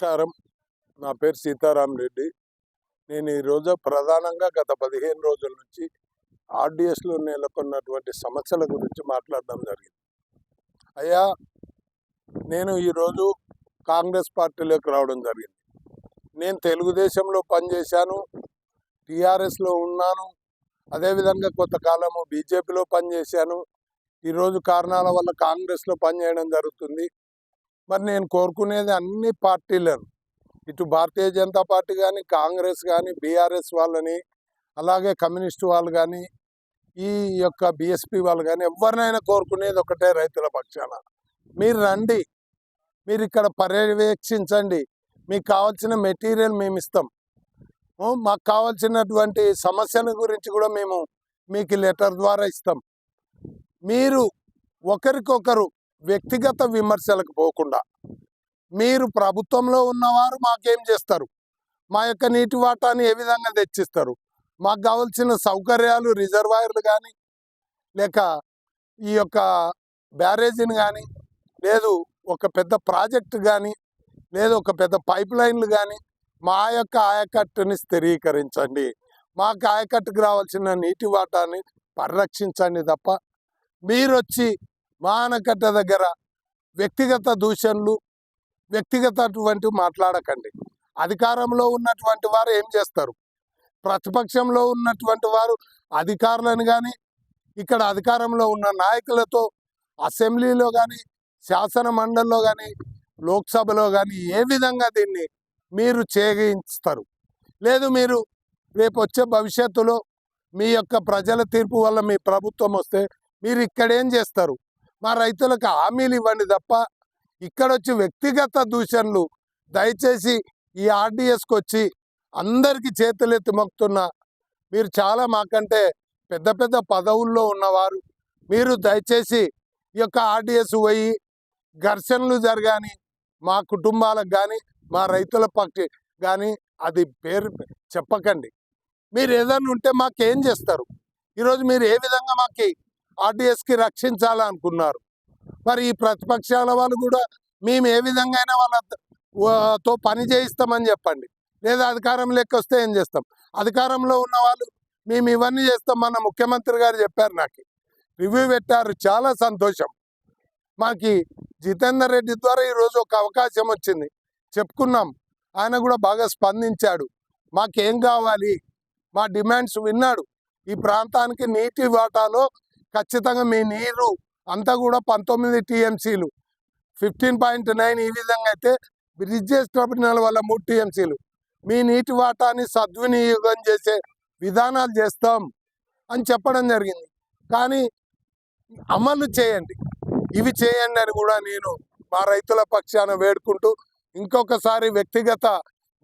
నమస్కారం. నా పేరు సీతారాం రెడ్డి. నేను ఈరోజు ప్రధానంగా గత 15 రోజుల నుంచి ఆర్డీఎస్లో నెలకొన్నటువంటి సమస్యల గురించి మాట్లాడడం జరిగింది. అయ్యా, నేను ఈరోజు కాంగ్రెస్ పార్టీలోకి రావడం జరిగింది. నేను తెలుగుదేశంలో పనిచేశాను, టీఆర్ఎస్లో ఉన్నాను, అదేవిధంగా కొంతకాలము బీజేపీలో పనిచేశాను. ఈరోజు కారణాల వల్ల కాంగ్రెస్లో పనిచేయడం జరుగుతుంది. మరి నేను కోరుకునేది అన్ని పార్టీలను, ఇటు భారతీయ జనతా పార్టీ కానీ, కాంగ్రెస్ కానీ, బీఆర్ఎస్ వాళ్ళని, అలాగే కమ్యూనిస్టు వాళ్ళు కానీ, ఈ యొక్క బీఎస్పీ వాళ్ళు కానీ, ఎవరినైనా కోరుకునేది ఒకటే, రైతుల పక్షాన మీరు రండి, మీరు ఇక్కడ పర్యవేక్షించండి, మీకు కావాల్సిన మెటీరియల్ మేము ఇస్తాం, మాకు కావాల్సినటువంటి సమస్యల గురించి కూడా మేము మీకు లెటర్ ద్వారా ఇస్తాం. మీరు ఒకరికొకరు వ్యక్తిగత విమర్శలకు పోకుండా, మీరు ప్రభుత్వంలో ఉన్నవారు మాకేం చేస్తారు, మా యొక్క నీటి వాటాని ఏ విధంగా తెచ్చిస్తారు, మాకు కావాల్సిన సౌకర్యాలు రిజర్వాయర్లు కానీ, లేక ఈ యొక్క బ్యారేజీని కానీ, లేదు ఒక పెద్ద ప్రాజెక్టు కానీ, లేదు ఒక పెద్ద పైప్ లైన్లు కానీ, మా యొక్క ఆయకట్టుని స్థిరీకరించండి, మాకు ఆయకట్టుకు రావాల్సిన నీటి వాటాన్ని పరిరక్షించండి తప్ప మీరు వచ్చి మా ఆనకట్ట దగ్గర వ్యక్తిగత దూషణలు, వ్యక్తిగతటువంటి మాట్లాడకండి. అధికారంలో ఉన్నటువంటి వారు ఏం చేస్తారు, ప్రతిపక్షంలో ఉన్నటువంటి వారు అధికారులను కానీ, ఇక్కడ అధికారంలో ఉన్న నాయకులతో అసెంబ్లీలో కానీ, శాసన మండలిలో కానీ, లోక్సభలో కానీ ఏ విధంగా దీన్ని మీరు చేయిస్తారు? లేదు, మీరు రేపు వచ్చే భవిష్యత్తులో మీ యొక్క ప్రజల తీర్పు వల్ల మీ ప్రభుత్వం వస్తే మీరు ఇక్కడేం చేస్తారు? మా రైతులకు హామీలు ఇవ్వండి తప్ప ఇక్కడ వచ్చి వ్యక్తిగత దూషణలు దయచేసి ఈ ఆర్డీఎస్కి వచ్చి అందరికీ చేతులెత్తి మొక్కుతున్నా, మీరు చాలా మాకంటే పెద్ద పెద్ద పదవుల్లో ఉన్నవారు, మీరు దయచేసి ఈ యొక్క ఆర్డీఎస్ పోయి ఘర్షణలు జరగాని, మా కుటుంబాలకు కానీ, మా రైతుల పక్షి కానీ అది పేరు చెప్పకండి. మీరు ఏదైనా ఉంటే మాకేం చేస్తారు? ఈరోజు మీరు ఏ విధంగా మాకు ఆర్డీఎస్కి రక్షించాలనుకున్నారు? మరి ఈ ప్రతిపక్షాల వాళ్ళు కూడా మేము ఏ విధంగా అయినా వాళ్ళతో పని చేయిస్తామని చెప్పండి, లేదా అధికారం లెక్క వస్తే ఏం చేస్తాం? అధికారంలో ఉన్న వాళ్ళు మేము ఇవన్నీ చేస్తాం. మన ముఖ్యమంత్రి గారు చెప్పారు, నాకు రివ్యూ పెట్టారు, చాలా సంతోషం. మాకు జితేందర్ రెడ్డి ద్వారా ఈరోజు ఒక అవకాశం వచ్చింది, చెప్పుకున్నాం, ఆయన కూడా బాగా స్పందించాడు. మాకేం కావాలి, మా డిమాండ్స్ విన్నాడు. ఈ ప్రాంతానికి నీటి వాటాలో ఖచ్చితంగా మీ నీరు అంతా కూడా 19 టీఎంసీలు, 15.9 ఈ విధంగా అయితే బ్రిడ్జెస్ టర్మినల్ వల్ల 3 టీఎంసీలు, మీ నీటి వాటాన్ని సద్వినియోగం చేసే విధానాలు చేస్తాం అని చెప్పడం జరిగింది. కానీ అమలు చేయండి, ఇవి చేయండి అని కూడా నేను మా రైతుల పక్షాన వేడుకుంటూ, ఇంకొకసారి వ్యక్తిగత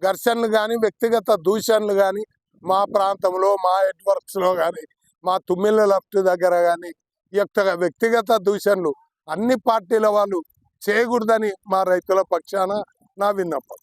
ఘర్షణలు కానీ, వ్యక్తిగత దూషణలు కానీ మా ప్రాంతంలో, మా నెట్వర్క్స్లో కానీ, మా తుమ్మిళ్ళ లెఫ్ట్ దగ్గర కానీ ఈ యొక్క వ్యక్తిగత దూషణలు అన్ని పార్టీల వాళ్ళు చేయకూడదని మా రైతుల పక్షాన నా విన్నపం.